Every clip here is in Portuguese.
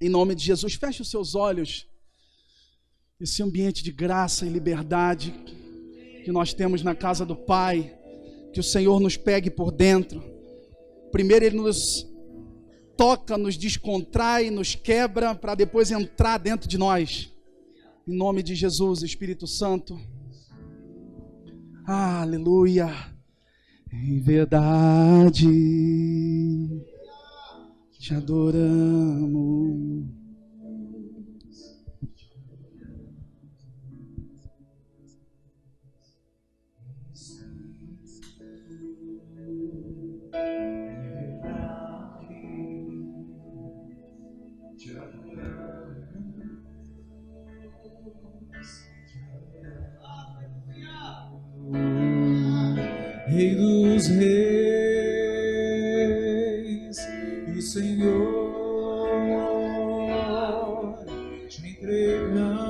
Em nome de Jesus, feche os seus olhos. Esse ambiente de graça e liberdade que nós temos na casa do Pai, que o Senhor nos pegue por dentro. Primeiro Ele nos toca, nos descontrai, nos quebra, para depois entrar dentro de nós. Em nome de Jesus, Espírito Santo. Aleluia. Em verdade te adoramos. Rei dos reis e Senhor, te entregamos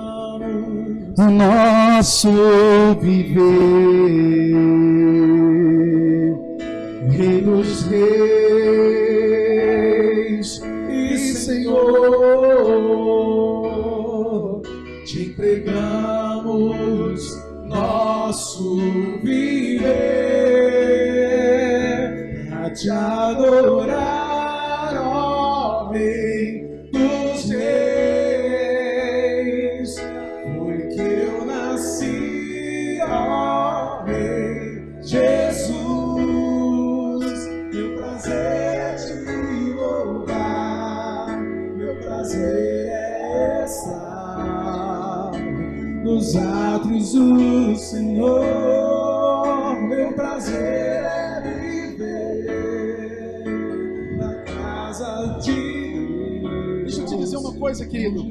o nosso viver. Rei dos reis e Senhor, te entregamos nosso viver a te adorar, ó Rei dos reis. Foi que eu nasci, ó Rei Jesus. Meu prazer é te louvar, meu prazer é estar nos átrios do Senhor. Meu prazer é viver na casa de Deus. Deixa eu te dizer uma coisa, querido.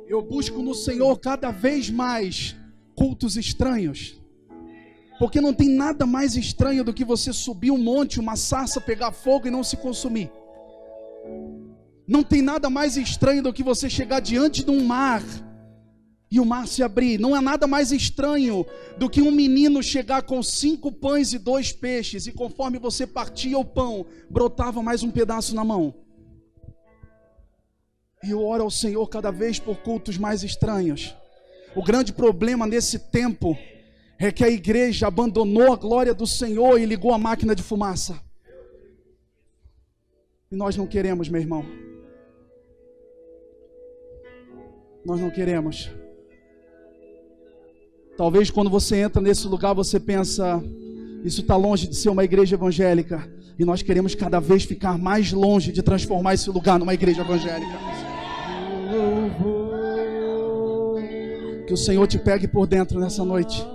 Eu busco no Senhor cada vez mais cultos estranhos. Porque não tem nada mais estranho do que você subir um monte, uma sarça, pegar fogo e não se consumir. Não tem nada mais estranho do que você chegar diante de um mar e o mar se abrir. Não é nada mais estranho do que um menino chegar com 5 pães e 2 peixes, e conforme você partia o pão, brotava mais um pedaço na mão. E eu oro ao Senhor cada vez por cultos mais estranhos. O grande problema nesse tempo é que a igreja abandonou a glória do Senhor e ligou a máquina de fumaça. E nós não queremos, meu irmão. Nós não queremos. Talvez quando você entra nesse lugar você pensa, isso está longe de ser uma igreja evangélica. E nós queremos cada vez ficar mais longe de transformar esse lugar numa igreja evangélica. Que o Senhor te pegue por dentro nessa noite.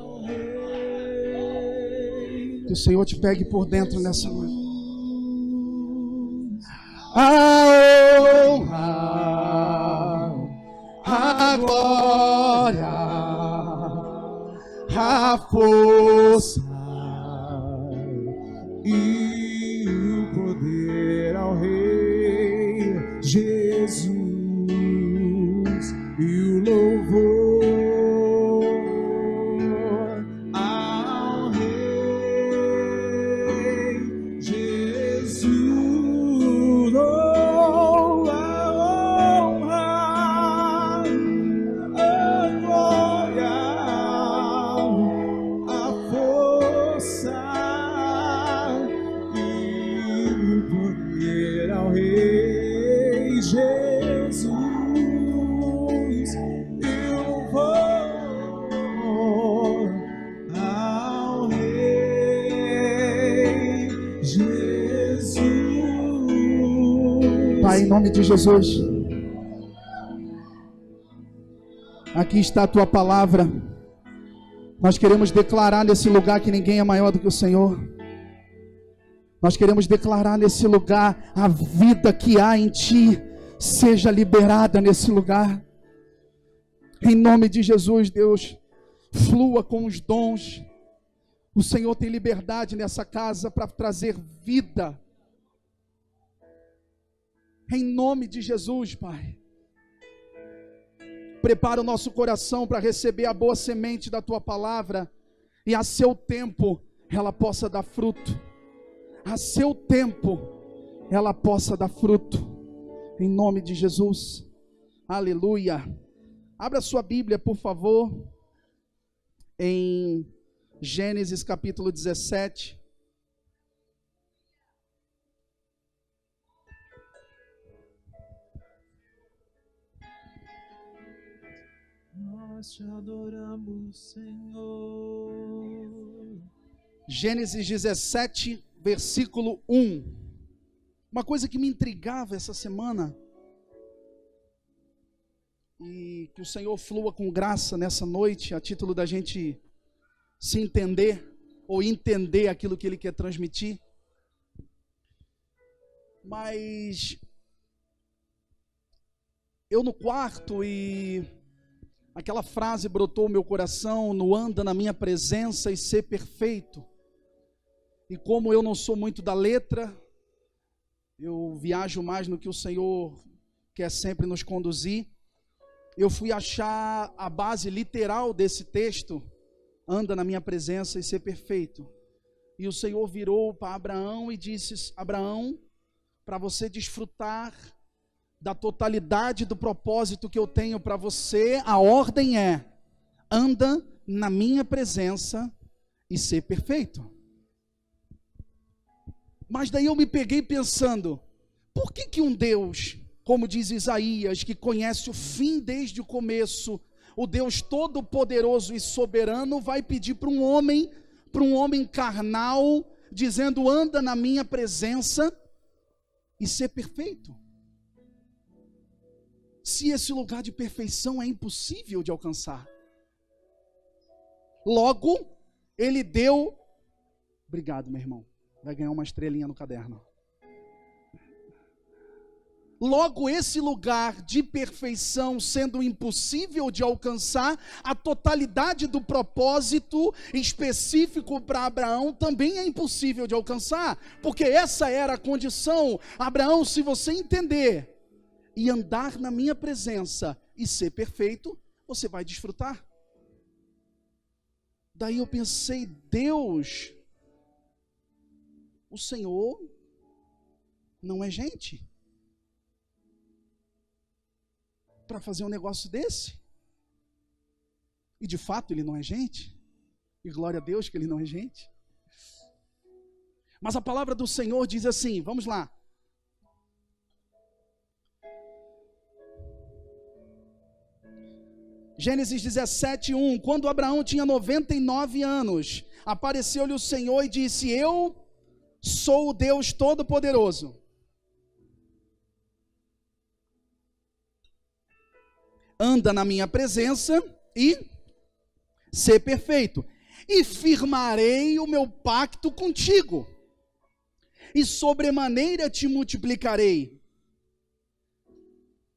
Que o Senhor te pegue por dentro nessa noite. A honra, a glória, a força e o poder ao Rei Jesus e o louvor ao Rei Jesus. Oh, a honra, a glória, a força e o poder ao Rei Jesus e o louvor ao Rei Jesus. Pai, em nome de Jesus, aqui está a tua palavra. Nós queremos declarar nesse lugar que ninguém é maior do que o Senhor. Nós queremos declarar nesse lugar a vida que há em ti seja liberada nesse lugar. Em nome de Jesus, Deus, flua com os dons. O Senhor tem liberdade nessa casa para trazer vida. Em nome de Jesus, Pai. Prepara o nosso coração para receber a boa semente da tua palavra e a seu tempo ela possa dar fruto. A seu tempo ela possa dar fruto, em nome de Jesus. Aleluia. Abra sua Bíblia, por favor, em Gênesis capítulo 17. Nós te adoramos, Senhor. Gênesis 17, versículo 1. Uma coisa que me intrigava essa semana, e que o Senhor flua com graça nessa noite, a título da gente se entender, ou entender aquilo que Ele quer transmitir. Mas eu no quarto, e aquela frase brotou no meu coração: no anda na minha presença e ser perfeito. E como eu não sou muito da letra, eu viajo mais no que o Senhor quer sempre nos conduzir. Eu fui achar a base literal desse texto: anda na minha presença e ser perfeito. E o Senhor virou para Abraão e disse: Abraão, para você desfrutar da totalidade do propósito que eu tenho para você, a ordem é: anda na minha presença e ser perfeito. Mas daí eu me peguei pensando, por que um Deus, como diz Isaías, que conhece o fim desde o começo, o Deus todo-poderoso e soberano, vai pedir para um homem carnal, dizendo: anda na minha presença e ser perfeito? Se esse lugar de perfeição é impossível de alcançar. Logo, ele deu... Obrigado, meu irmão. Vai ganhar uma estrelinha no caderno. Logo, esse lugar de perfeição sendo impossível de alcançar, a totalidade do propósito específico para Abraão também é impossível de alcançar, porque essa era a condição. Abraão, se você entender e andar na minha presença e ser perfeito, você vai desfrutar. Daí eu pensei, Deus, o Senhor não é gente para fazer um negócio desse. E de fato Ele não é gente, e glória a Deus que Ele não é gente. Mas a palavra do Senhor diz assim, vamos lá. Gênesis 17, 1. Quando Abraão tinha 99 anos, apareceu-lhe o Senhor e disse: eu sou o Deus Todo-Poderoso. Anda na minha presença e ser perfeito. E firmarei o meu pacto contigo, e sobremaneira te multiplicarei.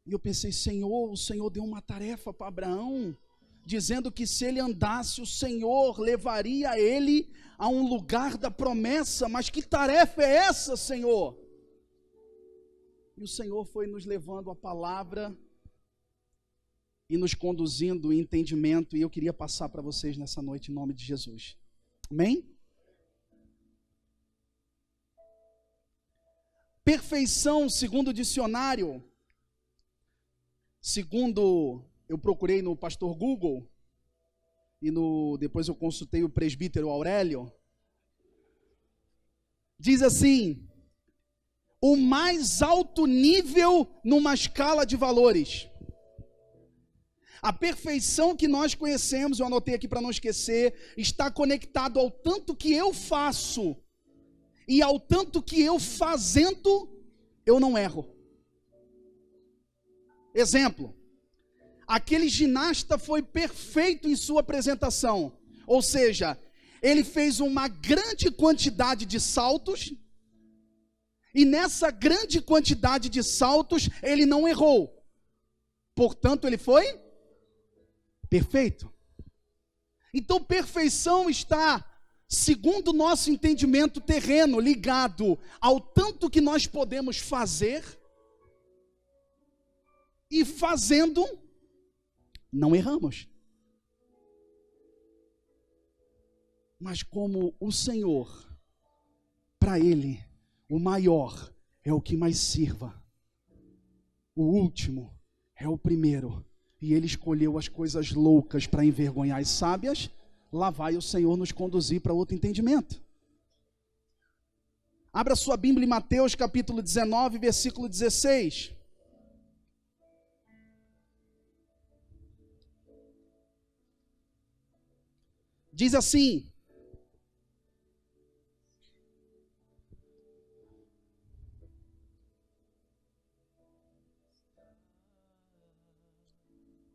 E eu pensei, Senhor, o Senhor deu uma tarefa para Abraão, dizendo que se ele andasse, o Senhor levaria ele a um lugar da promessa. Mas que tarefa é essa, Senhor? E o Senhor foi nos levando a palavra e nos conduzindo em entendimento, e eu queria passar para vocês nessa noite, em nome de Jesus. Amém? Perfeição, segundo o dicionário, segundo eu procurei no pastor Google, e depois eu consultei o presbítero Aurélio, diz assim: o mais alto nível numa escala de valores. A perfeição que nós conhecemos, eu anotei aqui para não esquecer, está conectado ao tanto que eu faço, e ao tanto que eu fazendo, eu não erro. Exemplo, aquele ginasta foi perfeito em sua apresentação, ou seja, ele fez uma grande quantidade de saltos, e nessa grande quantidade de saltos, ele não errou, portanto ele foi perfeito. Então perfeição está, segundo o nosso entendimento terreno, ligado ao tanto que nós podemos fazer, e fazendo, não erramos. Mas como o Senhor, para Ele, o maior é o que mais sirva. O último é o primeiro. E ele escolheu as coisas loucas para envergonhar as sábias. Lá vai o Senhor nos conduzir para outro entendimento. Abra sua Bíblia em Mateus capítulo 19, versículo 16. Diz assim: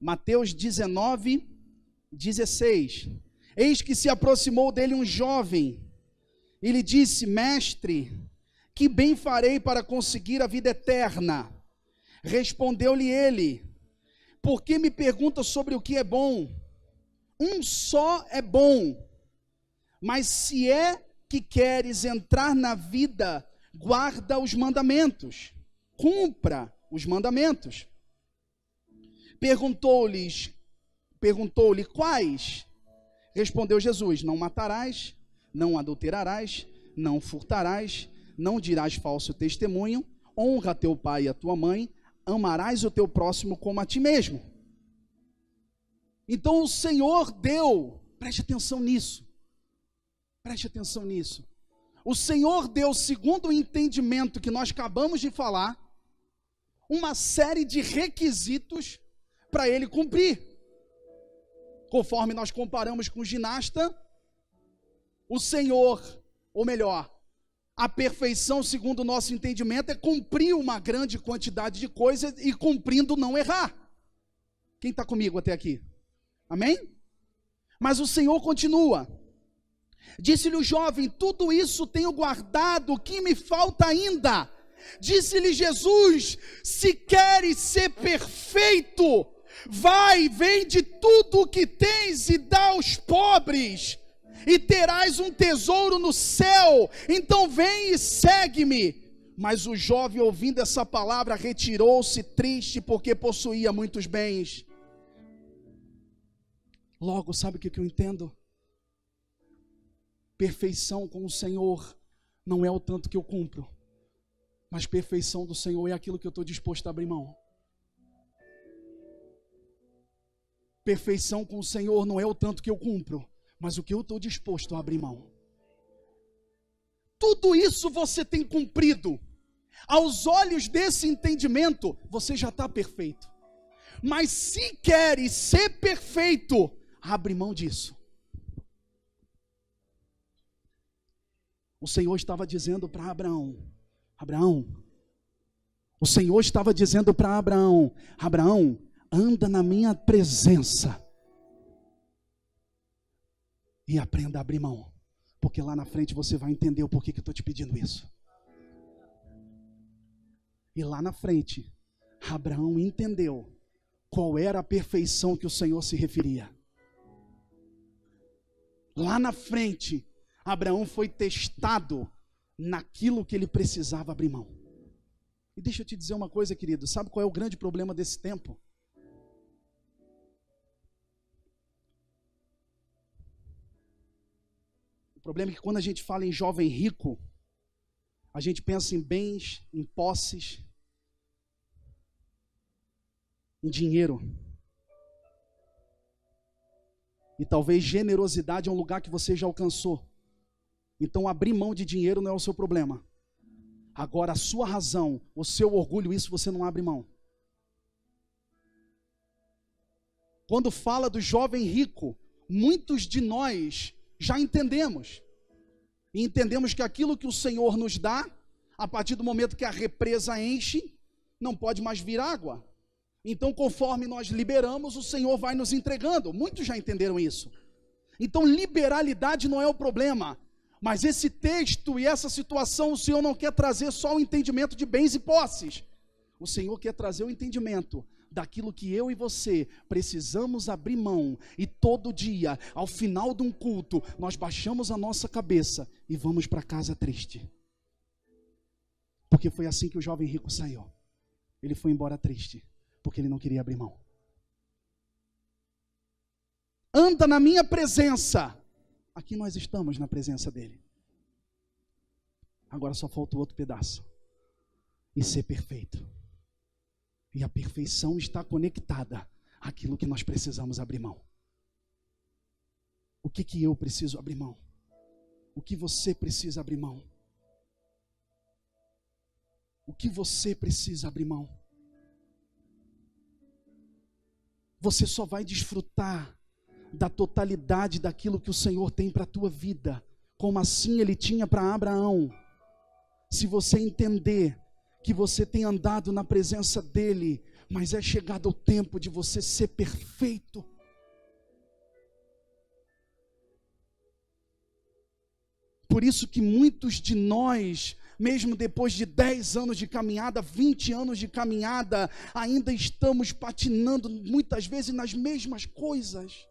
Mateus 19, 16. Eis que se aproximou dele um jovem, e lhe disse: Mestre, que bem farei para conseguir a vida eterna? Respondeu-lhe ele: por que me pergunta sobre o que é bom? Um só é bom, mas se é que queres entrar na vida, guarda os mandamentos, cumpra os mandamentos. Perguntou-lhe, quais? Respondeu Jesus: não matarás, não adulterarás, não furtarás, não dirás falso testemunho, honra teu pai e a tua mãe, amarás o teu próximo como a ti mesmo. Então o Senhor deu, preste atenção nisso, o Senhor deu, segundo o entendimento que nós acabamos de falar, uma série de requisitos para ele cumprir. Conforme nós comparamos com o ginasta, o Senhor, ou melhor, a perfeição, segundo o nosso entendimento, é cumprir uma grande quantidade de coisas e cumprindo não errar. Quem está comigo até aqui? Amém? Mas o Senhor continua. Disse-lhe o jovem: tudo isso tenho guardado, o que me falta ainda? Disse-lhe Jesus: se queres ser perfeito, vai, vende tudo o que tens e dá aos pobres, e terás um tesouro no céu. Então vem e segue-me. Mas o jovem, ouvindo essa palavra, retirou-se triste, porque possuía muitos bens. Logo, sabe o que eu entendo? Perfeição com o Senhor não é o tanto que eu cumpro, mas perfeição do Senhor é aquilo que eu estou disposto a abrir mão. Perfeição com o Senhor não é o tanto que eu cumpro, mas o que eu estou disposto a abrir mão. Tudo isso você tem cumprido. Aos olhos desse entendimento, você já está perfeito. Mas se queres ser perfeito, abre mão disso. O Senhor estava dizendo para Abraão, o Senhor estava dizendo para Abraão, anda na minha presença e aprenda a abrir mão, porque lá na frente você vai entender o porquê que eu estou te pedindo isso. E lá na frente, Abraão entendeu qual era a perfeição que o Senhor se referia. Lá na frente, Abraão foi testado naquilo que ele precisava abrir mão. E deixa eu te dizer uma coisa, querido, sabe qual é o grande problema desse tempo? O problema é que quando a gente fala em jovem rico, a gente pensa em bens, em posses, em dinheiro. E talvez generosidade é um lugar que você já alcançou. Então abrir mão de dinheiro não é o seu problema. Agora a sua razão, o seu orgulho, isso você não abre mão. Quando fala do jovem rico, muitos de nós já entendemos. E entendemos que aquilo que o Senhor nos dá, a partir do momento que a represa enche, não pode mais vir água. Então, conforme nós liberamos, o Senhor vai nos entregando. Muitos já entenderam isso. Então, liberalidade não é o problema. Mas esse texto e essa situação, o Senhor não quer trazer só o entendimento de bens e posses. O Senhor quer trazer o entendimento daquilo que eu e você precisamos abrir mão. E todo dia, ao final de um culto, nós baixamos a nossa cabeça e vamos para casa triste. Porque foi assim que o jovem rico saiu. Ele foi embora triste, porque ele não queria abrir mão. Anda na minha presença. Aqui nós estamos na presença dele. Agora só falta o outro pedaço. e ser perfeito. E a perfeição está conectada àquilo que nós precisamos abrir mão. O que eu preciso abrir mão? O que você precisa abrir mão? O que você precisa abrir mão? Você só vai desfrutar da totalidade daquilo que o Senhor tem para a tua vida, como assim Ele tinha para Abraão, se você entender que você tem andado na presença dEle, mas é chegado o tempo de você ser perfeito. Por isso que muitos de nós, mesmo depois de 10 anos de caminhada, 20 anos de caminhada, ainda estamos patinando muitas vezes nas mesmas coisas.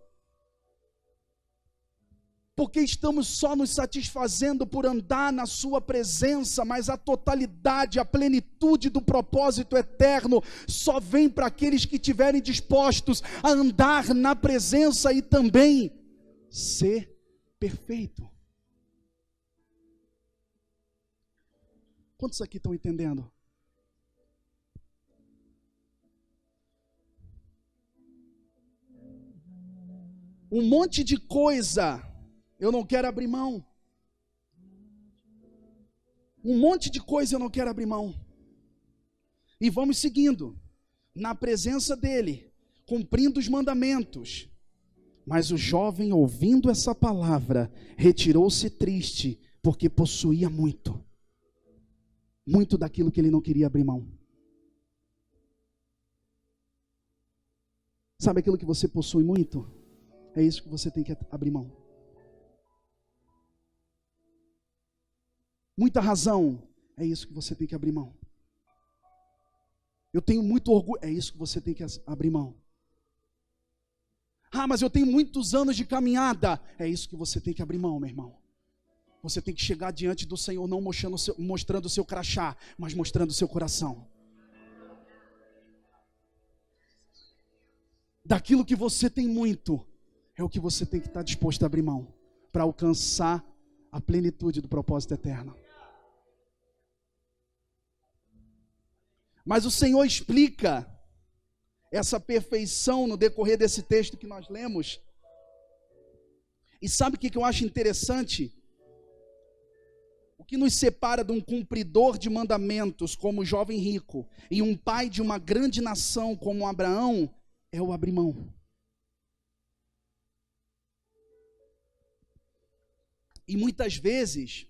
Porque estamos só nos satisfazendo por andar na sua presença, mas a totalidade, a plenitude do propósito eterno só vem para aqueles que estiverem dispostos a andar na presença e também ser perfeito. Quantos aqui estão entendendo? Um monte de coisa eu não quero abrir mão. Um monte de coisa eu não quero abrir mão. E vamos seguindo, na presença dele, cumprindo os mandamentos. Mas o jovem, ouvindo essa palavra, retirou-se triste, porque possuía muito. Muito daquilo que ele não queria abrir mão. Sabe aquilo que você possui muito? É isso que você tem que abrir mão. Muita razão, é isso que você tem que abrir mão. Eu tenho muito orgulho, é isso que você tem que abrir mão. Ah, mas eu tenho muitos anos de caminhada, é isso que você tem que abrir mão, meu irmão. Você tem que chegar diante do Senhor não mostrando o seu crachá, mas mostrando o seu coração. Daquilo que você tem muito, é o que você tem que estar disposto a abrir mão, para alcançar a plenitude do propósito eterno. Mas o Senhor explica essa perfeição no decorrer desse texto que nós lemos. E sabe o que eu acho interessante? O que nos separa de um cumpridor de mandamentos como o jovem rico e um pai de uma grande nação como Abraão é o abrir mão. E muitas vezes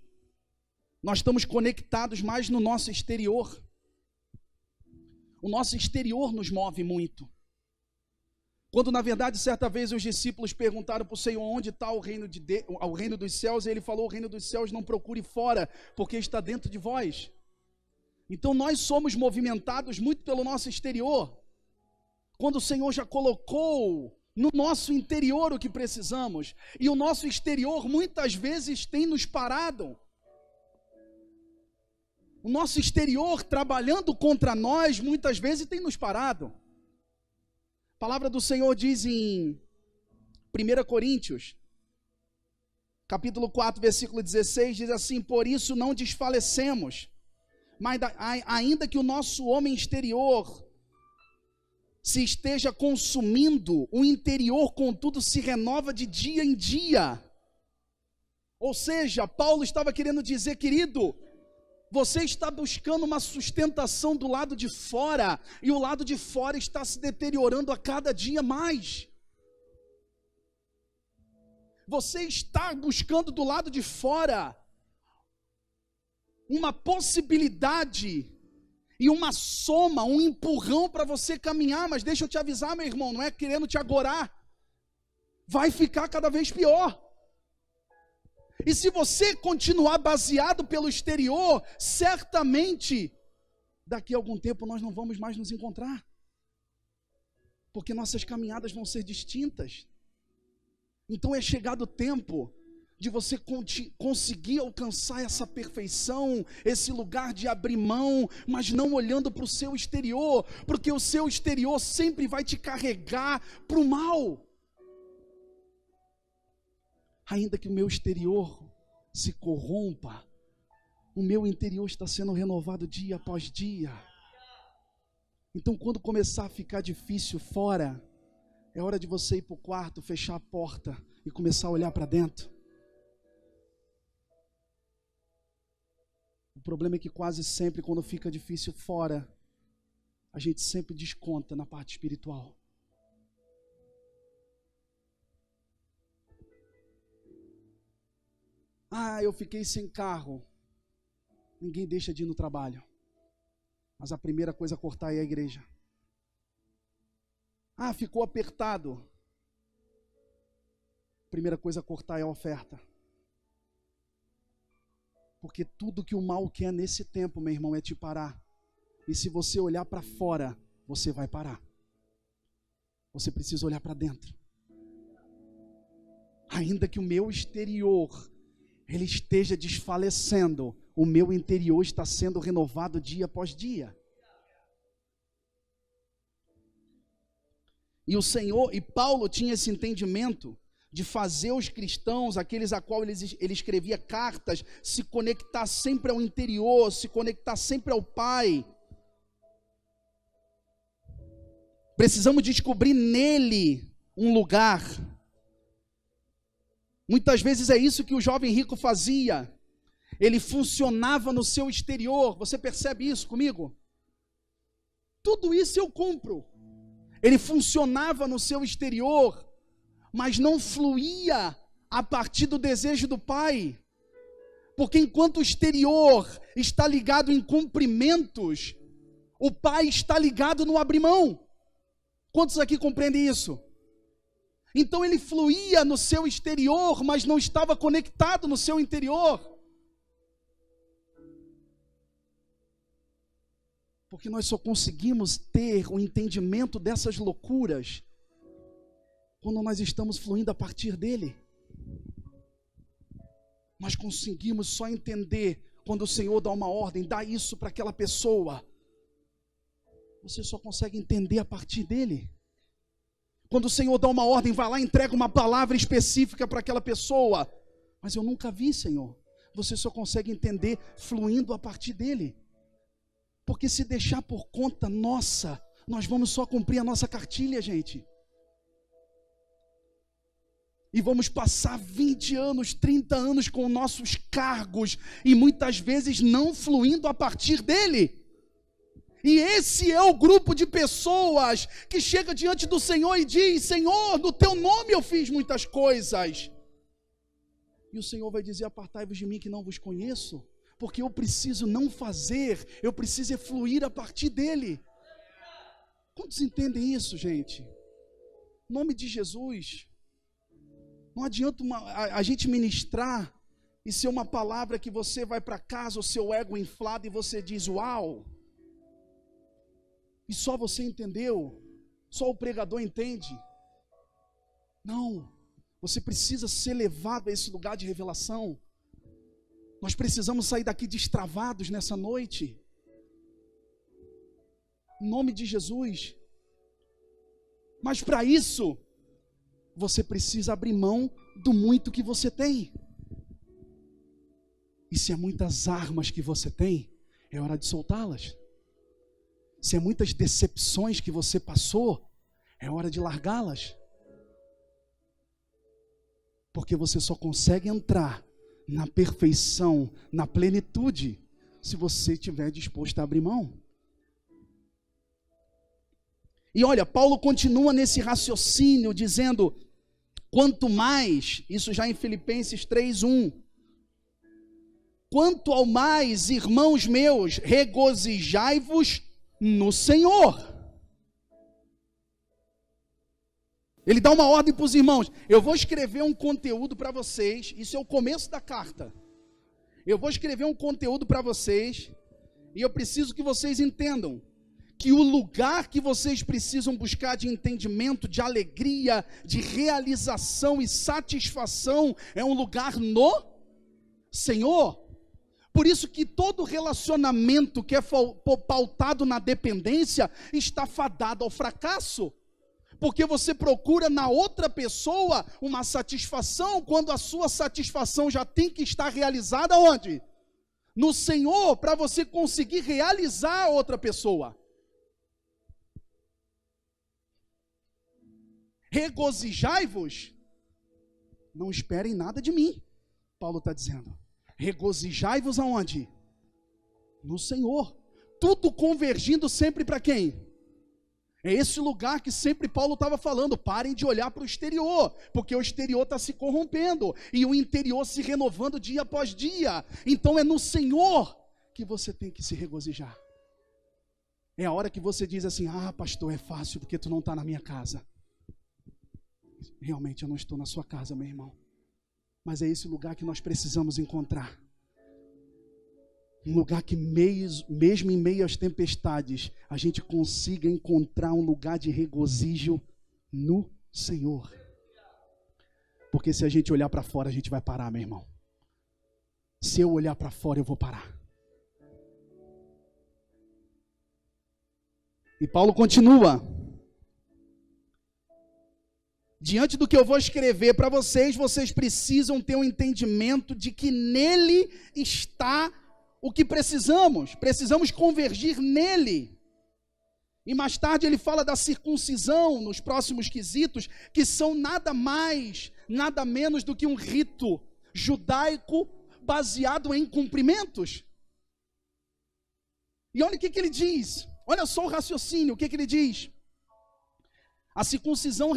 nós estamos conectados mais no nosso exterior. O nosso exterior nos move muito. Quando na verdade certa vez os discípulos perguntaram para o Senhor onde está o reino dos céus, e ele falou: o reino dos céus não procure fora, porque está dentro de vós. Então nós somos movimentados muito pelo nosso exterior, quando o Senhor já colocou no nosso interior o que precisamos, e o nosso exterior muitas vezes tem nos parado. O nosso exterior trabalhando contra nós muitas vezes tem nos parado. A palavra do Senhor diz em 1 Coríntios, capítulo 4, versículo 16, diz assim: por isso não desfalecemos, mas ainda que o nosso homem exterior se esteja consumindo, o interior contudo se renova de dia em dia. Ou seja, Paulo estava querendo dizer: querido, você está buscando uma sustentação do lado de fora, e o lado de fora está se deteriorando a cada dia mais. Você está buscando do lado de fora uma possibilidade e uma soma, um empurrão para você caminhar, mas deixa eu te avisar, meu irmão, não é querendo te agorar, vai ficar cada vez pior. E se você continuar baseado pelo exterior, certamente, daqui a algum tempo nós não vamos mais nos encontrar. Porque nossas caminhadas vão ser distintas. Então é chegado o tempo de você conseguir alcançar essa perfeição, esse lugar de abrir mão, mas não olhando para o seu exterior, porque o seu exterior sempre vai te carregar para o mal. Ainda que o meu exterior se corrompa, O meu interior está sendo renovado dia após dia. Então, quando começar a ficar difícil fora, é hora de você ir para o quarto, fechar a porta e começar a olhar para dentro. O problema é que quase sempre, quando fica difícil fora, a gente sempre desconta na parte espiritual. Ah, eu fiquei sem carro. Ninguém deixa de ir no trabalho. Mas a primeira coisa a cortar é a igreja. Ah, ficou apertado. A primeira coisa a cortar é a oferta. Porque tudo que o mal quer nesse tempo, meu irmão, é te parar. E se você olhar para fora, você vai parar. Você precisa olhar para dentro. Ainda que o meu exterior ele esteja desfalecendo, o meu interior está sendo renovado dia após dia. E o Senhor, e Paulo tinha esse entendimento de fazer os cristãos, aqueles a qual ele escrevia cartas, se conectar sempre ao interior, se conectar sempre ao Pai. Precisamos descobrir nele um lugar. Muitas vezes é isso que o jovem rico fazia. Ele funcionava no seu exterior. Você percebe isso comigo? Tudo isso eu compro. Ele funcionava no seu exterior, mas não fluía a partir do desejo do Pai. Porque enquanto o exterior está ligado em cumprimentos, o Pai está ligado no abrir mão. Quantos aqui compreendem isso? Então ele fluía no seu exterior, mas não estava conectado no seu interior. Porque nós só conseguimos ter o entendimento dessas loucuras quando nós estamos fluindo a partir dele. Nós conseguimos só entender quando o Senhor dá uma ordem, dá isso para aquela pessoa. Você só consegue entender a partir dele. Quando o Senhor dá uma ordem, vai lá e entrega uma palavra específica para aquela pessoa. Mas eu nunca vi, Senhor. Você só consegue entender fluindo a partir dele. Porque se deixar por conta nossa, nós vamos só cumprir a nossa cartilha, gente. E vamos passar 20 anos, 30 anos com nossos cargos e muitas vezes não fluindo a partir dele. E esse é o grupo de pessoas que chega diante do Senhor e diz: Senhor, no teu nome eu fiz muitas coisas. E o Senhor vai dizer: apartai-vos de mim que não vos conheço. Porque eu preciso não fazer, eu preciso fluir a partir dele. Quantos entendem isso, gente? Em nome de Jesus. Não adianta a gente ministrar e ser uma palavra que você vai para casa, o seu ego inflado, e você diz: uau! E só você entendeu, só o pregador entende. Não, você precisa ser levado a esse lugar de revelação. Nós precisamos sair daqui destravados nessa noite. Em nome de Jesus. Mas para isso, você precisa abrir mão do muito que você tem. E se há muitas armas que você tem, é hora de soltá-las. Se há muitas decepções que você passou, é hora de largá-las. Porque você só consegue entrar na perfeição, na plenitude, se você estiver disposto a abrir mão. E olha, Paulo continua nesse raciocínio, dizendo: quanto mais, isso já em Filipenses 3:1, quanto ao mais, irmãos meus, regozijai-vos no Senhor. Ele dá uma ordem para os irmãos: eu vou escrever um conteúdo para vocês, isso é o começo da carta. Eu vou escrever um conteúdo para vocês, e eu preciso que vocês entendam que o lugar que vocês precisam buscar de entendimento, de alegria, de realização e satisfação, é um lugar no Senhor. Por isso que todo relacionamento que é pautado na dependência está fadado ao fracasso. Porque você procura na outra pessoa uma satisfação, quando a sua satisfação já tem que estar realizada onde? no Senhor para você conseguir realizar a outra pessoa. Regozijai-vos, não esperem nada de mim, Paulo está dizendo. Regozijai-vos aonde? No Senhor. Tudo convergindo sempre para quem? É esse lugar que sempre Paulo estava falando. Parem de olhar para o exterior, porque o exterior está se corrompendo e o interior se renovando dia após dia. Então é no Senhor que você tem que se regozijar. É a hora que você diz assim: ah, pastor, é fácil porque tu não está na minha casa. Realmente eu não estou na sua casa, meu irmão. Mas é esse lugar que nós precisamos encontrar. Um lugar que mesmo em meio às tempestades, a gente consiga encontrar um lugar de regozijo no Senhor. Porque se a gente olhar para fora, a gente vai parar, meu irmão. Se eu olhar para fora, eu vou parar. E Paulo continua. Diante do que eu vou escrever para vocês, vocês precisam ter um entendimento de que nele está o que precisamos convergir nele. E mais tarde ele fala da circuncisão nos próximos quesitos, que são nada mais, nada menos do que um rito judaico baseado em cumprimentos. E olha o que ele diz, olha só o raciocínio, o que ele diz. A circuncisão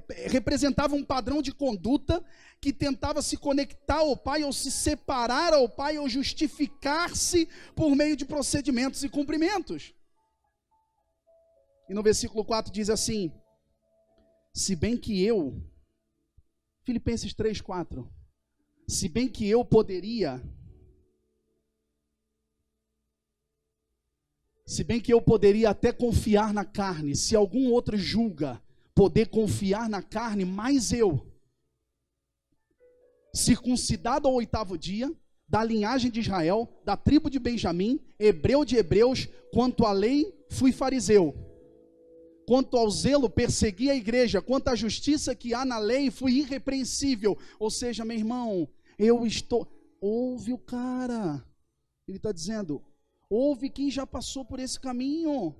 representava um padrão de conduta que tentava se conectar ao Pai, ou se separar ao Pai, ou justificar-se por meio de procedimentos e cumprimentos. E no versículo 4 diz assim: se bem que eu, Filipenses 3:4, se bem que eu poderia até confiar na carne, se algum outro julga poder confiar na carne, mas eu, circuncidado ao 8º dia, da linhagem de Israel, da tribo de Benjamim, hebreu de hebreus, quanto à lei fui fariseu, quanto ao zelo persegui a igreja, quanto à justiça que há na lei fui irrepreensível. Ou seja, meu irmão, ouve o cara, ele está dizendo, ouve quem já passou por esse caminho.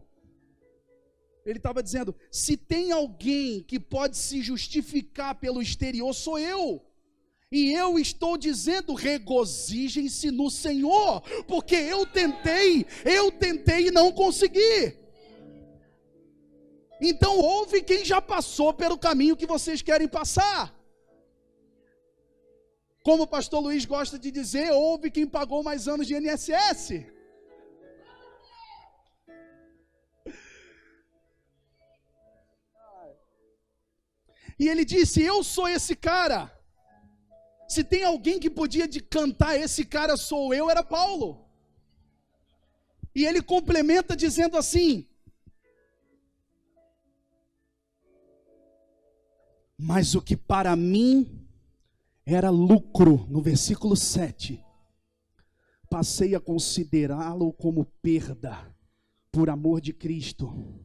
Ele estava dizendo, se tem alguém que pode se justificar pelo exterior, sou eu. E eu estou dizendo, regozijem-se no Senhor, porque eu tentei e não consegui. Então ouve quem já passou pelo caminho que vocês querem passar. Como o pastor Luiz gosta de dizer, ouve quem pagou mais anos de INSS. E ele disse, eu sou esse cara. Se tem alguém que podia cantar, esse cara sou eu, era Paulo. E ele complementa dizendo assim, mas o que para mim era lucro, no versículo 7, passei a considerá-lo como perda, por amor de Cristo.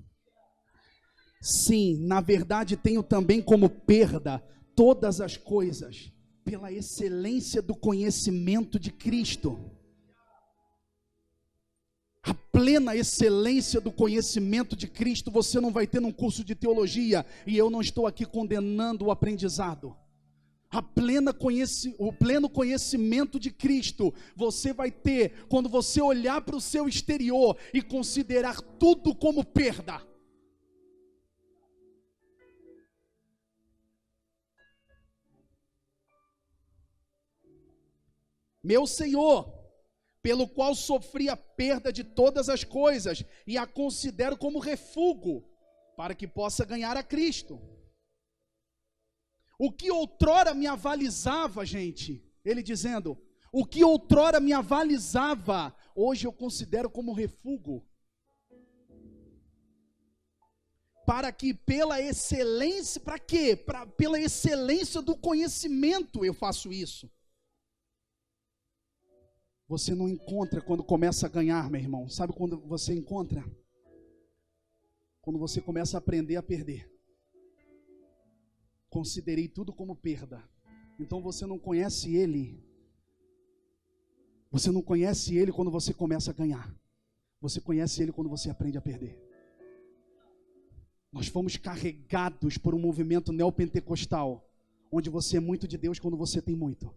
Sim, na verdade tenho também como perda todas as coisas, pela excelência do conhecimento de Cristo. A plena excelência do conhecimento de Cristo você não vai ter num curso de teologia, e eu não estou aqui condenando o aprendizado. O pleno conhecimento de Cristo você vai ter quando você olhar para o seu exterior e considerar tudo como perda. Meu Senhor, pelo qual sofri a perda de todas as coisas, e a considero como refúgio, para que possa ganhar a Cristo. O que outrora me avalizava, gente, ele dizendo, o que outrora me avalizava, hoje eu considero como refúgio. Para que pela excelência, para quê? Pela excelência do conhecimento eu faço isso. Você não encontra quando começa a ganhar, meu irmão. Sabe quando você encontra? Quando você começa a aprender a perder. Considerei tudo como perda. Então você não conhece Ele. Você não conhece Ele quando você começa a ganhar. Você conhece Ele quando você aprende a perder. Nós fomos carregados por um movimento neopentecostal, onde você é muito de Deus quando você tem muito.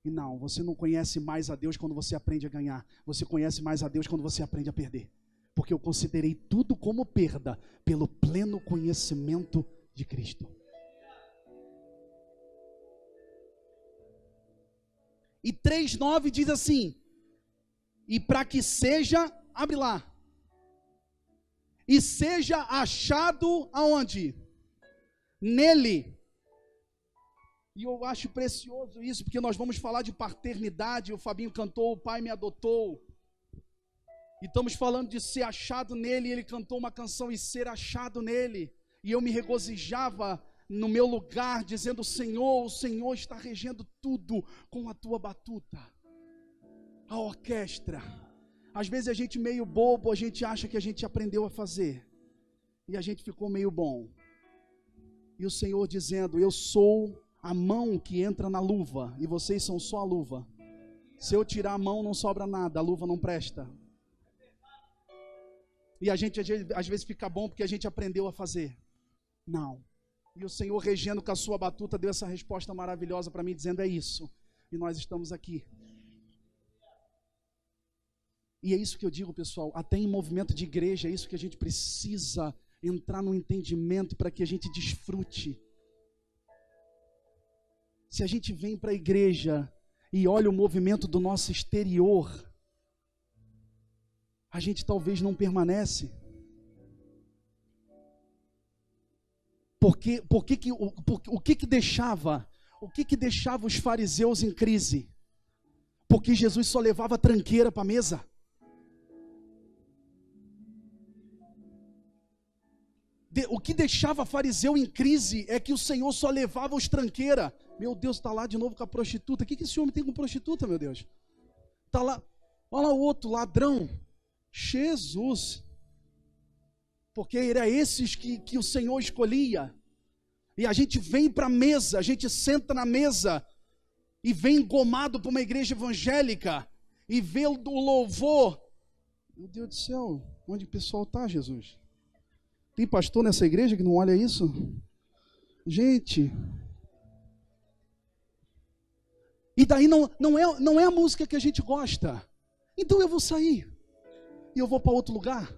E não, você não conhece mais a Deus quando você aprende a ganhar. Você conhece mais a Deus quando você aprende a perder. Porque eu considerei tudo como perda pelo pleno conhecimento de Cristo. E 3:9 diz assim: e para que seja, abre lá, e seja achado aonde? Nele. E eu acho precioso isso, porque nós vamos falar de paternidade. O Fabinho cantou, o Pai me adotou. E estamos falando de ser achado nele. E ele cantou uma canção, e ser achado nele. E eu me regozijava no meu lugar, dizendo: Senhor, o Senhor está regendo tudo com a tua batuta. A orquestra. Às vezes a gente meio bobo, a gente acha que a gente aprendeu a fazer. E a gente ficou meio bom. E o Senhor dizendo: eu sou a mão que entra na luva, e vocês são só a luva. Se eu tirar a mão, não sobra nada, a luva não presta. E a gente às vezes fica bom porque a gente aprendeu a fazer. Não. E o Senhor, regendo com a sua batuta, deu essa resposta maravilhosa para mim, dizendo: é isso. E nós estamos aqui. E é isso que eu digo, pessoal, até em movimento de igreja, é isso que a gente precisa entrar no entendimento para que a gente desfrute. Se a gente vem para a igreja e olha o movimento do nosso exterior, a gente talvez não permanece. O que deixava os fariseus em crise? Porque Jesus só levava tranqueira para a mesa. O que deixava fariseu em crise é que o Senhor só levava os tranqueira. Meu Deus, está lá de novo com a prostituta. O que esse homem tem com prostituta, meu Deus? Está lá, olha lá o outro, ladrão. Jesus. Porque era esses que o Senhor escolhia. E a gente vem para a mesa, a gente senta na mesa e vem engomado para uma igreja evangélica e vê o louvor. Meu Deus do céu, onde o pessoal está, Jesus? Tem pastor nessa igreja que não olha isso? Gente. E daí não é a música que a gente gosta. Então eu vou sair. E eu vou para outro lugar.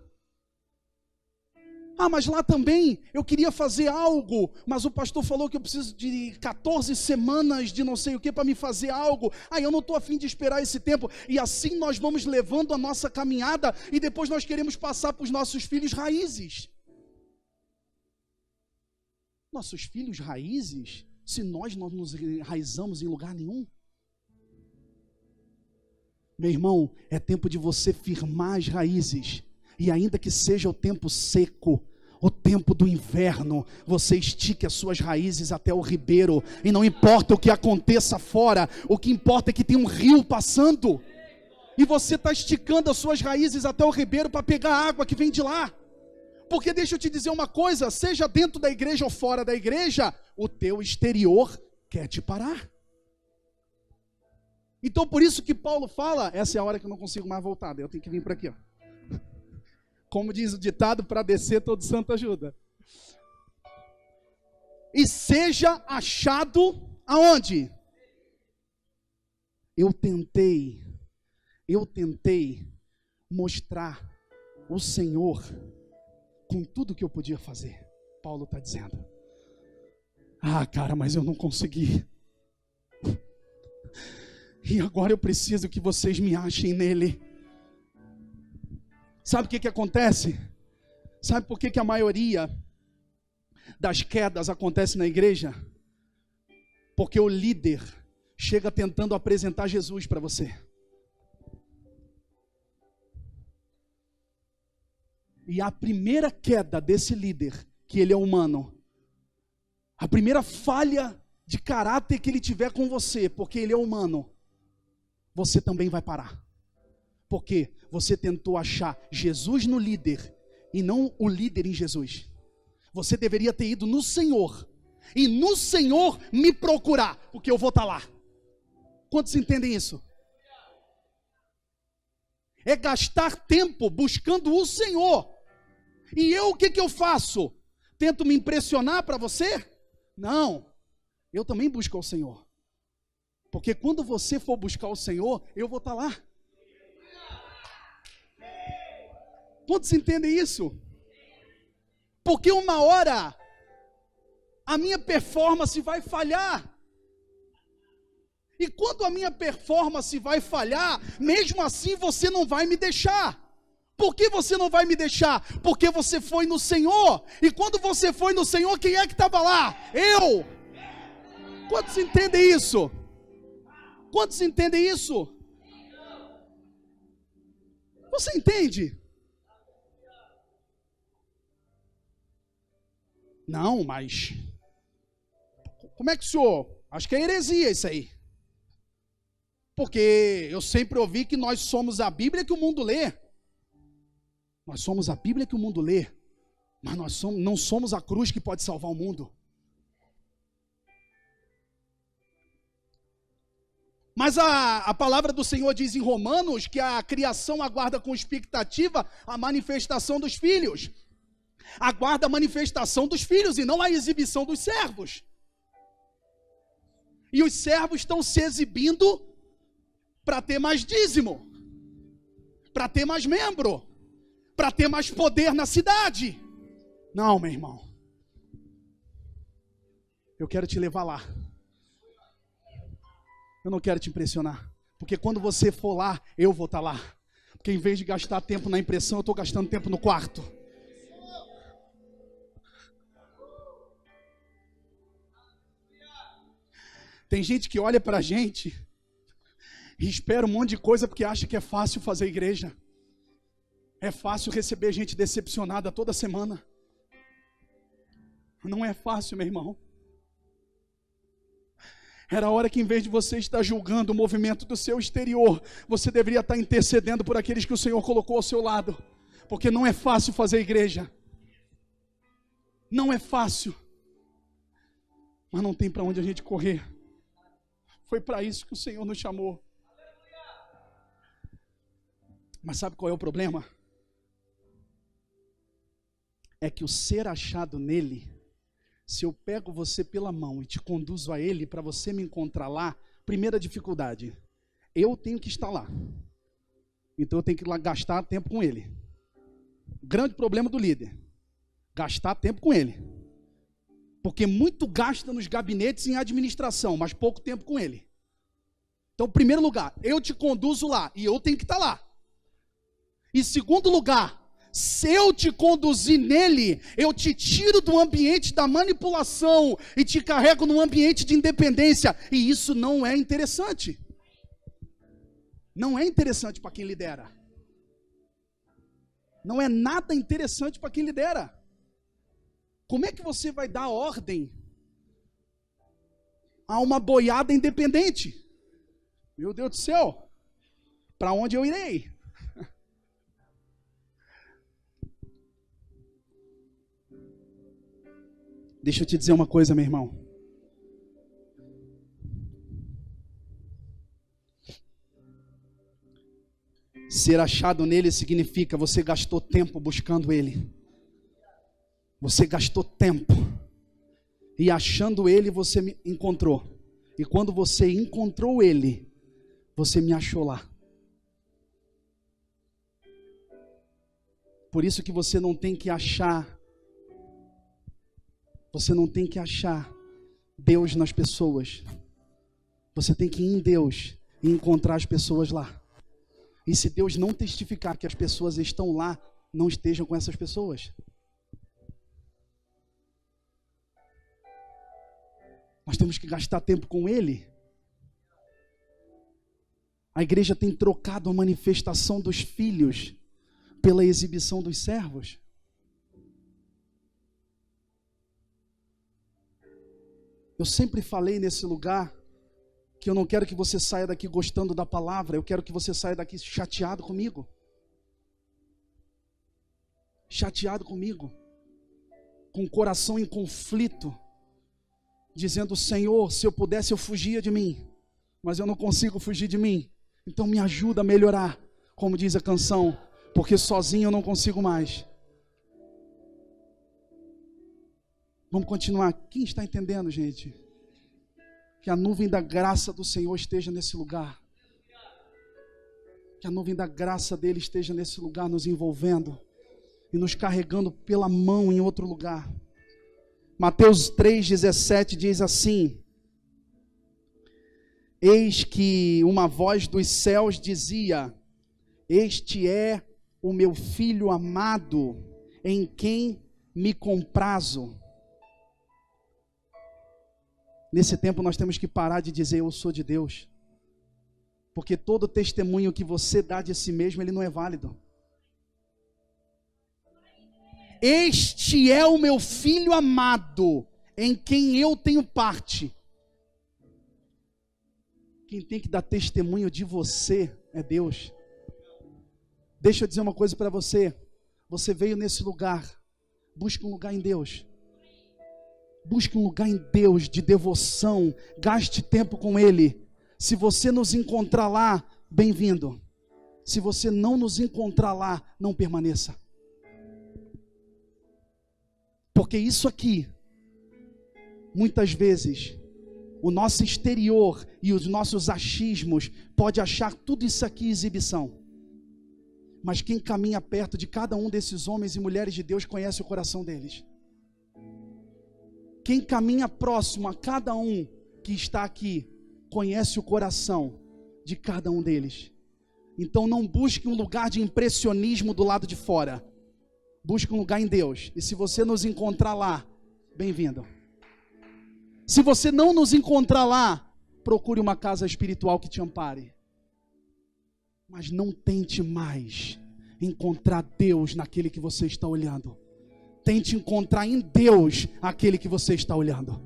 Ah, mas lá também eu queria fazer algo, mas o pastor falou que eu preciso de 14 semanas de não sei o que para me fazer algo. Ah, eu não estou a fim de esperar esse tempo. E assim nós vamos levando a nossa caminhada e depois nós queremos passar para os nossos filhos raízes. Nossos filhos raízes, se nós não nos enraizamos em lugar nenhum. Meu irmão, é tempo de você firmar as raízes. E ainda que seja o tempo seco, o tempo do inverno, você estique as suas raízes até o ribeiro. E não importa o que aconteça fora, o que importa é que tem um rio passando. E você está esticando as suas raízes até o ribeiro para pegar a água que vem de lá. Porque deixa eu te dizer uma coisa, seja dentro da igreja ou fora da igreja, o teu exterior quer te parar. Então por isso que Paulo fala, essa é a hora que eu não consigo mais voltar, eu tenho que vir para aqui, ó. Como diz o ditado, para descer todo santo ajuda. E seja achado aonde? Eu tentei mostrar o Senhor com tudo que eu podia fazer. Paulo está dizendo. Ah, cara, mas eu não consegui. E agora eu preciso que vocês me achem nele. Sabe o que acontece? Sabe por que a maioria das quedas acontece na igreja? Porque o líder chega tentando apresentar Jesus para você. E a primeira queda desse líder, que ele é humano, a primeira falha de caráter que ele tiver com você, porque ele é humano, você também vai parar. Porque você tentou achar Jesus no líder e não o líder em Jesus. Você deveria ter ido no Senhor e no Senhor me procurar, porque eu vou estar lá. Quantos entendem isso? é gastar tempo buscando o Senhor. E eu, o que eu faço? Tento me impressionar para você? Não, eu também busco o Senhor. Porque quando você for buscar o Senhor, eu vou estar lá. Quantos entendem isso? Porque uma hora a minha performance vai falhar. E quando a minha performance vai falhar, mesmo assim você não vai me deixar. Por que você não vai me deixar? Porque você foi no Senhor. E quando você foi no Senhor, quem é que estava lá? Eu. Quantos entendem isso? Quantos entendem isso? Você entende? Não, mas como é que o senhor? Acho que é heresia isso aí. Porque eu sempre ouvi que nós somos a Bíblia que o mundo lê. Nós somos a Bíblia que o mundo lê. Mas nós não somos a cruz que pode salvar o mundo. Mas a palavra do Senhor diz em Romanos que a criação aguarda com expectativa a manifestação dos filhos. Aguarda a manifestação dos filhos e não a exibição dos servos. E os servos estão se exibindo para ter mais dízimo, para ter mais membro, para ter mais poder na cidade. Não, meu irmão. Eu quero te levar lá. Eu não quero te impressionar. Porque quando você for lá, eu vou estar lá. Porque em vez de gastar tempo na impressão, eu estou gastando tempo no quarto. Tem gente que olha para a gente e espera um monte de coisa porque acha que é fácil fazer igreja. É fácil receber gente decepcionada toda semana. Não é fácil, meu irmão. Era a hora que, em vez de você estar julgando o movimento do seu exterior, você deveria estar intercedendo por aqueles que o Senhor colocou ao seu lado. Porque não é fácil fazer igreja. Não é fácil. Mas não tem para onde a gente correr. Foi para isso que o Senhor nos chamou. Mas sabe qual é o problema? É que o ser achado nele, se eu pego você pela mão e te conduzo a ele para você me encontrar lá, primeira dificuldade, eu tenho que estar lá. Então eu tenho que ir lá gastar tempo com ele. Grande problema do líder, gastar tempo com ele. Porque muito gasta nos gabinetes em administração, mas pouco tempo com ele. Então, em primeiro lugar, eu te conduzo lá e eu tenho que estar lá. Em segundo lugar, se eu te conduzir nele, eu te tiro do ambiente da manipulação e te carrego num ambiente de independência. E isso não é interessante. Não é interessante para quem lidera. Não é nada interessante para quem lidera. Como é que você vai dar ordem a uma boiada independente? Meu Deus do céu, para onde eu irei? Deixa eu te dizer uma coisa, meu irmão. Ser achado nele significa você gastou tempo buscando ele. Você gastou tempo. E achando ele, você me encontrou. E quando você encontrou ele, você me achou lá. Por isso que você não tem que achar. Você não tem que achar Deus nas pessoas. Você tem que ir em Deus e encontrar as pessoas lá. E se Deus não testificar que as pessoas estão lá, não estejam com essas pessoas. Nós temos que gastar tempo com Ele. A igreja tem trocado a manifestação dos filhos pela exibição dos servos. Eu sempre falei nesse lugar que eu não quero que você saia daqui gostando da palavra, eu quero que você saia daqui chateado comigo. Chateado comigo. Com o coração em conflito. Dizendo, Senhor, se eu pudesse eu fugia de mim, mas eu não consigo fugir de mim. Então me ajuda a melhorar. Como diz a canção, porque sozinho eu não consigo mais. Vamos continuar. Quem está entendendo, gente? Que a nuvem da graça do Senhor esteja nesse lugar. Que a nuvem da graça dele esteja nesse lugar, nos envolvendo e nos carregando pela mão em outro lugar. Mateus 3,17 diz assim: eis que uma voz dos céus dizia: este é o meu filho amado, em quem me comprazo. Nesse tempo nós temos que parar de dizer eu sou de Deus, porque todo testemunho que você dá de si mesmo, ele não é válido. Este é o meu filho amado, em quem eu tenho parte. Quem tem que dar testemunho de você é Deus. Deixa eu dizer uma coisa para você. Você veio nesse lugar. Busque um lugar em Deus. Busque um lugar em Deus de devoção. Gaste tempo com Ele. Se você nos encontrar lá, bem-vindo. Se você não nos encontrar lá, não permaneça. Porque isso aqui, muitas vezes, o nosso exterior e os nossos achismos pode achar tudo isso aqui exibição. Mas quem caminha perto de cada um desses homens e mulheres de Deus conhece o coração deles. Quem caminha próximo a cada um que está aqui conhece o coração de cada um deles. Então não busque um lugar de impressionismo do lado de fora. Busque um lugar em Deus. E se você nos encontrar lá, bem-vindo. Se você não nos encontrar lá, procure uma casa espiritual que te ampare. Mas não tente mais encontrar Deus naquele que você está olhando. Tente encontrar em Deus aquele que você está olhando.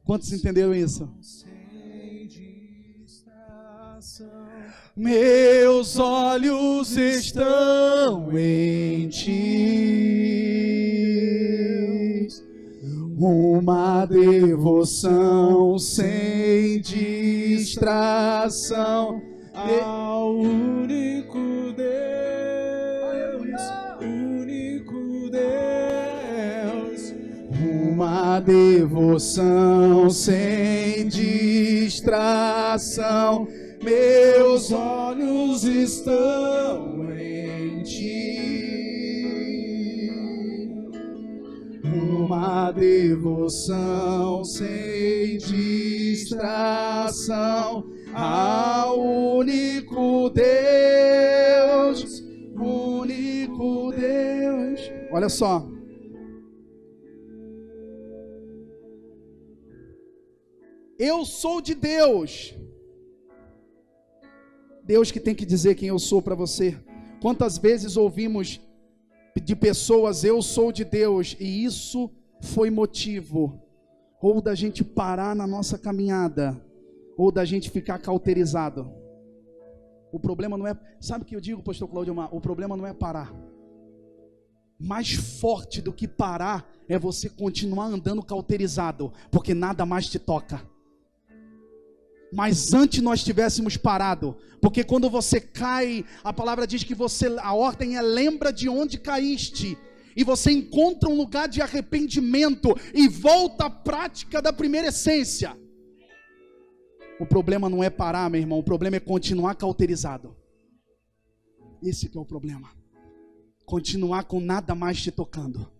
Quantos entenderam isso? Meus olhos estão em ti, uma devoção sem distração ao único Deus, uma devoção sem distração. Meus olhos estão em ti, uma devoção sem distração ao único Deus, único Deus. Olha só. Eu sou de Deus. Deus que tem que dizer quem eu sou para você. Quantas vezes ouvimos de pessoas, eu sou de Deus, e isso foi motivo ou da gente parar na nossa caminhada, ou da gente ficar cauterizado. O problema não é, sabe o que eu digo, pastor Cláudio? O problema não é parar. Mais forte do que parar é você continuar andando cauterizado, porque nada mais te toca. Mas antes nós tivéssemos parado, porque quando você cai, a palavra diz que a ordem é lembra de onde caíste, e você encontra um lugar de arrependimento, e volta à prática da primeira essência. O problema não é parar, meu irmão, o problema é continuar cauterizado. Esse que é o problema. Continuar com nada mais te tocando.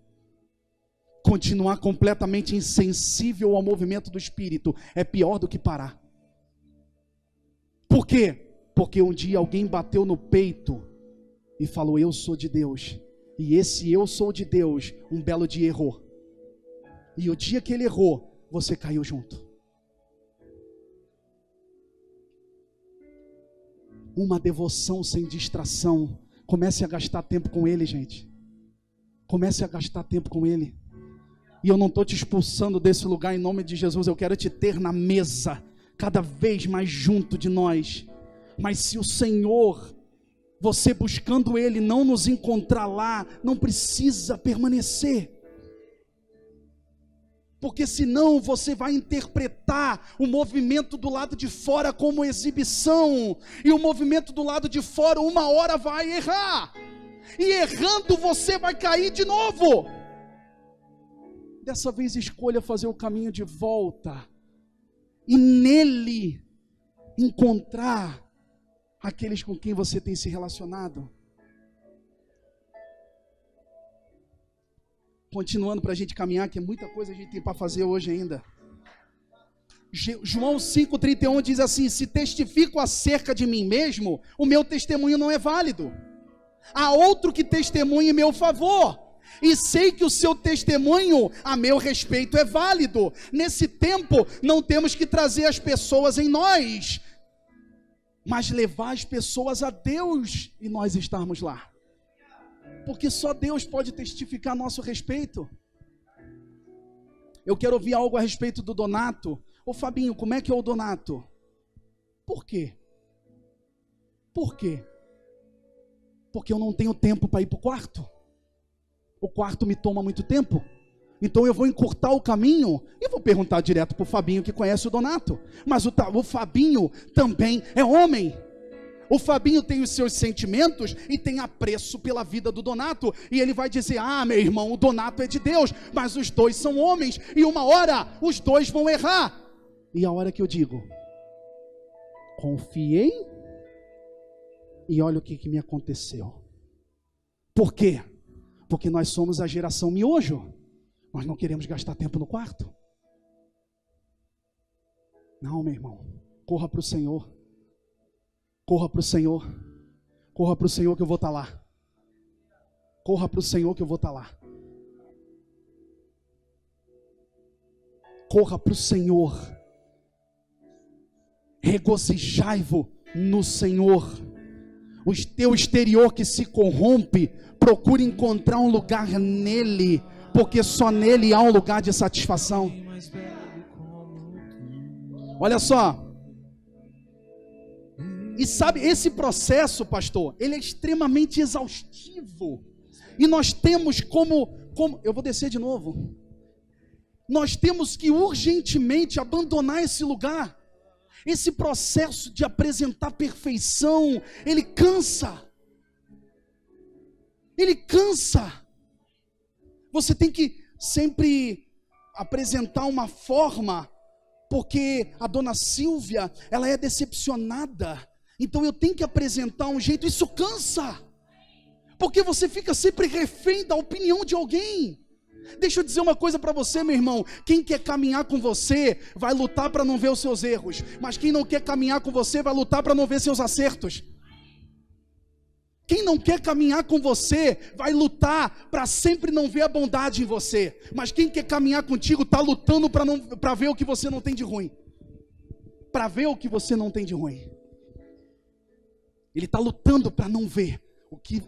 Continuar completamente insensível ao movimento do Espírito é pior do que parar. Por quê? Porque um dia alguém bateu no peito e falou, eu sou de Deus. E esse eu sou de Deus, um belo dia errou. E o dia que ele errou, você caiu junto. Uma devoção sem distração. Comece a gastar tempo com ele, gente. Comece a gastar tempo com ele. E eu não estou te expulsando desse lugar em nome de Jesus. Eu quero te ter na mesa, cada vez mais junto de nós. Mas se o Senhor, você buscando Ele, não nos encontrar lá, não precisa permanecer. porque senão você vai interpretar o movimento do lado de fora como exibição, e o movimento do lado de fora uma hora vai errar, e errando você vai cair de novo. Dessa vez escolha fazer o caminho de volta, e nele encontrar aqueles com quem você tem se relacionado. Continuando para a gente caminhar, que é muita coisa a gente tem para fazer hoje ainda. João 5,31 diz assim: se testifico acerca de mim mesmo, o meu testemunho não é válido. Há outro que testemunha em meu favor, e sei que o seu testemunho a meu respeito é válido. Nesse tempo, não temos que trazer as pessoas em nós, mas levar as pessoas a Deus e nós estarmos lá. Porque só Deus pode testificar a nosso respeito. Eu quero ouvir algo a respeito do Donato. Ô Fabinho, como é que é o Donato? Por quê? Por quê? Porque eu não tenho tempo para ir para o quarto. O quarto me toma muito tempo. Então eu vou encurtar o caminho e vou perguntar direto para o Fabinho, que conhece o Donato. Mas o Fabinho também é homem. O Fabinho tem os seus sentimentos e tem apreço pela vida do Donato. E ele vai dizer: ah, meu irmão, o Donato é de Deus, mas os dois são homens. E uma hora os dois vão errar. E a hora que eu digo: confiei, e olha o que me aconteceu. Por quê? Porque nós somos a geração miojo. Nós não queremos gastar tempo no quarto. Não, meu irmão, corra para o Senhor. Corra para o Senhor. Corra para o Senhor que eu vou estar lá. Corra para o Senhor que eu vou estar lá. Corra para o Senhor. Regozijai-vos no Senhor. O teu exterior que se corrompe, procure encontrar um lugar nele, porque só nele há um lugar de satisfação. Olha só. E sabe, esse processo, pastor, ele é extremamente exaustivo. E nós temos como eu vou descer de novo. Nós temos que urgentemente abandonar esse lugar. Esse processo de apresentar perfeição, ele cansa. Ele cansa. Você tem que sempre apresentar uma forma, porque a dona Silvia, ela é decepcionada. Então eu tenho que apresentar um jeito, isso cansa. Porque você fica sempre refém da opinião de alguém. Deixa eu dizer uma coisa para você, meu irmão. Quem quer caminhar com você vai lutar para não ver os seus erros, mas quem não quer caminhar com você vai lutar para não ver seus acertos. Quem não quer caminhar com você vai lutar para sempre não ver a bondade em você, mas quem quer caminhar contigo está lutando para ver o que você não tem de ruim. Para ver o que você não tem de ruim. Ele está lutando para não ver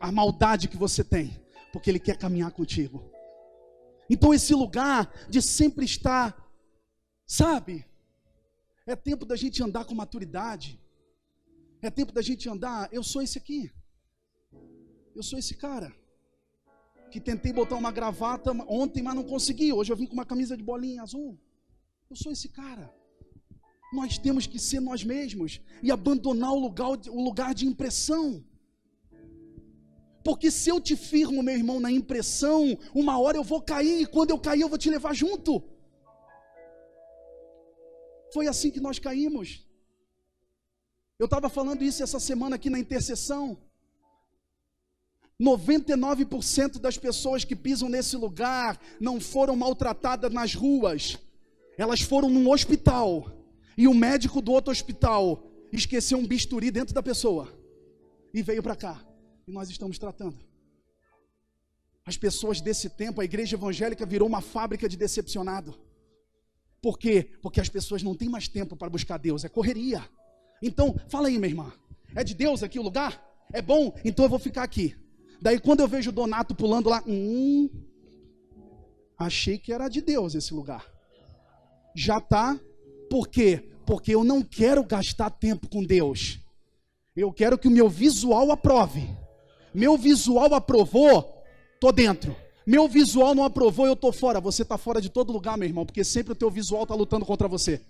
a maldade que você tem, porque ele quer caminhar contigo. Então esse lugar de sempre estar, sabe, é tempo da gente andar com maturidade, é tempo da gente andar, eu sou esse aqui, eu sou esse cara, que tentei botar uma gravata ontem, mas não consegui, hoje eu vim com uma camisa de bolinha azul, eu sou esse cara. Nós temos que ser nós mesmos, e abandonar o lugar de impressão. Porque se eu te firmo, meu irmão, na impressão, uma hora eu vou cair, e quando eu cair eu vou te levar junto. Foi assim que nós caímos. Eu estava falando isso essa semana aqui na intercessão. 99% das pessoas que pisam nesse lugar não foram maltratadas nas ruas. Elas foram num hospital, e o médico do outro hospital esqueceu um bisturi dentro da pessoa, e veio para cá. E nós estamos tratando. As pessoas desse tempo, a igreja evangélica virou uma fábrica de decepcionado. Por quê? Porque as pessoas não têm mais tempo para buscar Deus, é correria. Então, fala aí, minha irmã, é de Deus aqui o lugar? É bom? Então eu vou ficar aqui. Daí quando eu vejo o Donato pulando lá, achei que era de Deus esse lugar. Já tá, por quê? Porque eu não quero gastar tempo com Deus. Eu quero que o meu visual aprove. Meu visual aprovou, tô dentro. Meu visual não aprovou, eu estou fora. Você está fora de todo lugar, meu irmão, porque sempre o teu visual está lutando contra você.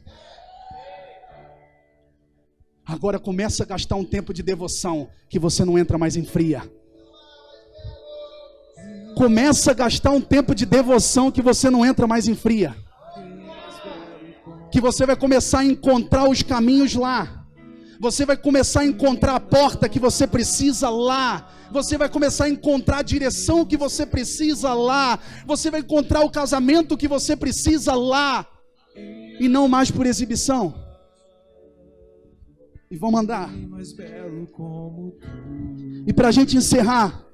Agora começa a gastar um tempo de devoção, que você não entra mais em fria. Começa a gastar um tempo de devoção, que você não entra mais em fria. Que você vai começar a encontrar os caminhos lá. Você vai começar a encontrar a porta que você precisa lá. Você vai começar a encontrar a direção que você precisa lá. Você vai encontrar o casamento que você precisa lá. E não mais por exibição. E vamos andar. E para a gente encerrar,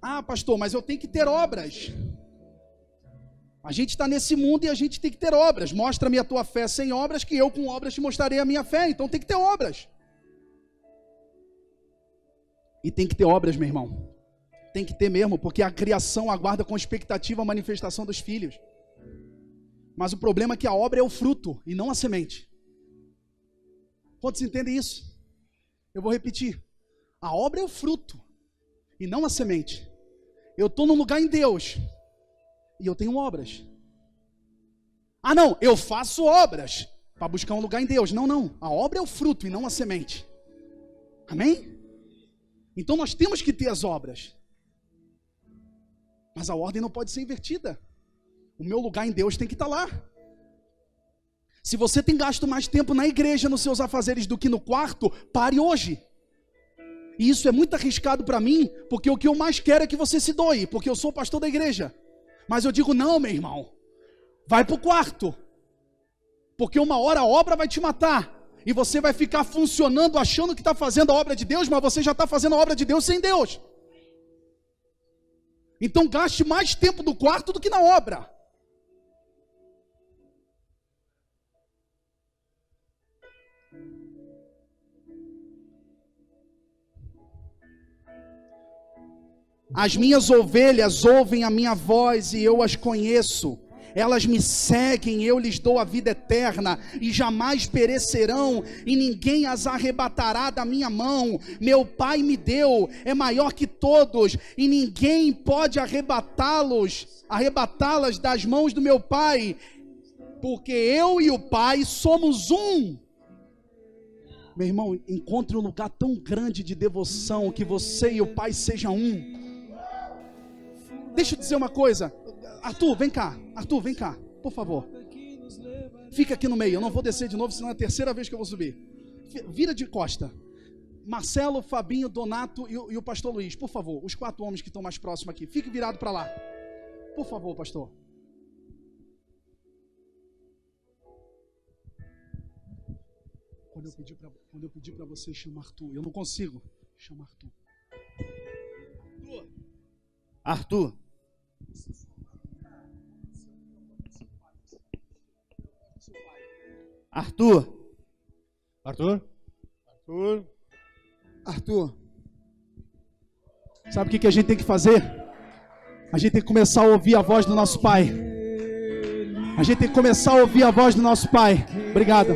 ah, pastor, mas eu tenho que ter obras. A gente está nesse mundo e a gente tem que ter obras. Mostra-me a tua fé sem obras, que eu com obras te mostrarei a minha fé. Então tem que ter obras. E tem que ter obras, meu irmão. Tem que ter mesmo, porque a criação aguarda com expectativa a manifestação dos filhos. Mas o problema é que a obra é o fruto e não a semente. Quantos entendem isso? Eu vou repetir. A obra é o fruto e não a semente. Eu estou num lugar em Deus e eu tenho obras. Ah não, eu faço obras para buscar um lugar em Deus. Não, não, a obra é o fruto e não a semente. Amém? Então nós temos que ter as obras. Mas a ordem não pode ser invertida. O meu lugar em Deus tem que estar lá. Se você tem gasto mais tempo na igreja, nos seus afazeres do que no quarto, pare hoje. E isso é muito arriscado para mim, porque o que eu mais quero é que você se doe, porque eu sou pastor da igreja. Mas eu digo, não, meu irmão, vai para o quarto, porque uma hora a obra vai te matar, e você vai ficar funcionando achando que está fazendo a obra de Deus, mas você já está fazendo a obra de Deus sem Deus. Então gaste mais tempo no quarto do que na obra. As minhas ovelhas ouvem a minha voz e eu as conheço. Elas me seguem, eu lhes dou a vida eterna e jamais perecerão e ninguém as arrebatará da minha mão. Meu Pai me deu, é maior que todos e ninguém pode arrebatá-las das mãos do meu Pai, porque eu e o Pai somos um. Meu irmão, encontre um lugar tão grande de devoção que você e o Pai sejam um. Deixa eu dizer uma coisa. Arthur, vem cá. Arthur, vem cá, por favor. Fica aqui no meio. Eu não vou descer de novo, senão é a terceira vez que eu vou subir. Vira de costa. Marcelo, Fabinho, Donato e o pastor Luiz, por favor. Os 4 homens que estão mais próximos aqui. Fique virado para lá. Por favor, pastor. Quando eu pedi para você chamar Arthur, eu não consigo chamar Arthur. Arthur. Arthur. Arthur? Arthur? Arthur. Sabe o que a gente tem que fazer? A gente tem que começar a ouvir a voz do nosso Pai. A gente tem que começar a ouvir a voz do nosso Pai. Obrigado.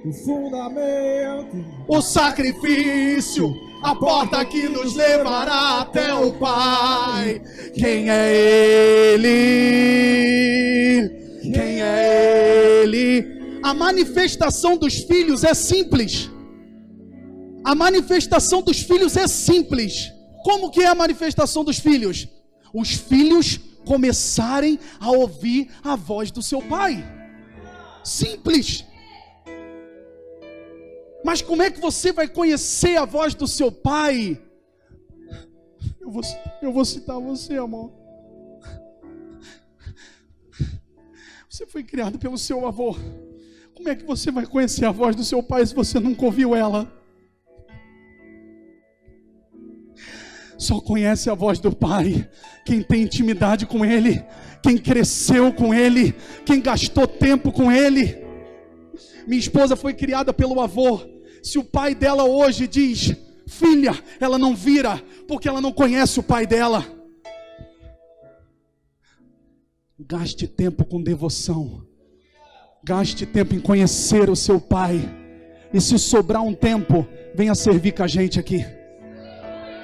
O fundamento, O sacrifício, a porta que nos levará até o Pai. Quem é Ele? Quem é Ele? A manifestação dos filhos é simples. A manifestação dos filhos é simples. Como que é a manifestação dos filhos? Os filhos começarem a ouvir a voz do seu pai. Simples. Mas como é que você vai conhecer a voz do seu pai? Eu vou citar você, amor. Você foi criado pelo seu avô. Como é que você vai conhecer a voz do seu pai se você nunca ouviu ela? Só conhece a voz do pai quem tem intimidade com ele, quem cresceu com ele, quem gastou tempo com ele. Minha esposa foi criada pelo avô. Se o pai dela hoje diz, filha, ela não vira, porque ela não conhece o pai dela. Gaste tempo com devoção, Gaste tempo em conhecer o seu Pai. E se sobrar um tempo, venha servir com a gente aqui.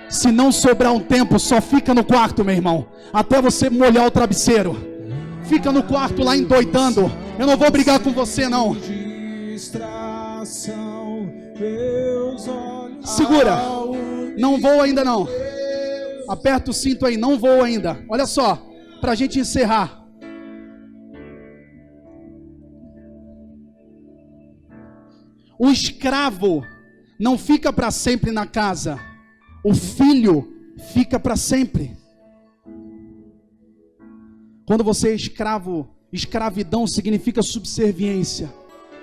Se não sobrar um tempo, só fica no quarto, meu irmão, até você molhar o travesseiro. Fica no quarto lá endoidando. Eu não vou brigar com você, não. Segura. Não vou ainda não. Aperta o cinto aí, não vou ainda. Olha só, para a gente encerrar. O escravo não fica para sempre na casa. O filho fica para sempre. Quando você é escravo, escravidão significa subserviência,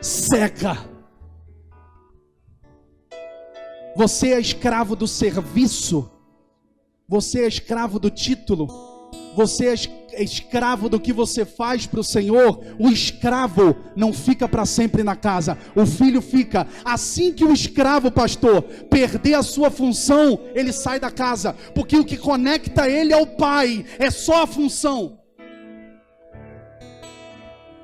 cega. Você é escravo do serviço, você é escravo do título, você é escravo do que você faz para o Senhor. O escravo não fica para sempre na casa, o filho fica. Assim que o escravo, pastor, perder a sua função, ele sai da casa, porque o que conecta ele ao pai é só a função.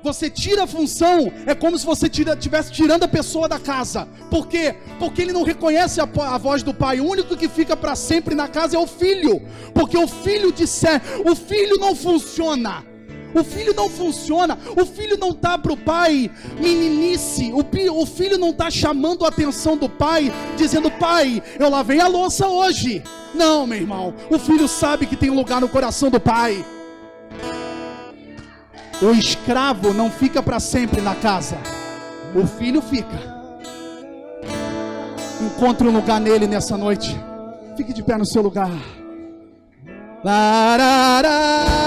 Você tira a função, é como se você estivesse tirando a pessoa da casa. Por quê? Porque ele não reconhece a voz do pai. O único que fica para sempre na casa é o filho. Porque o filho o filho não funciona. O filho não funciona. O filho não está para o pai meninice. O filho não está chamando a atenção do pai, dizendo: pai, eu lavei a louça hoje. Não, meu irmão. O filho sabe que tem um lugar no coração do pai. O escravo não fica para sempre na casa, o filho fica. Encontre um lugar nele nessa noite. Fique de pé no seu lugar. Larará.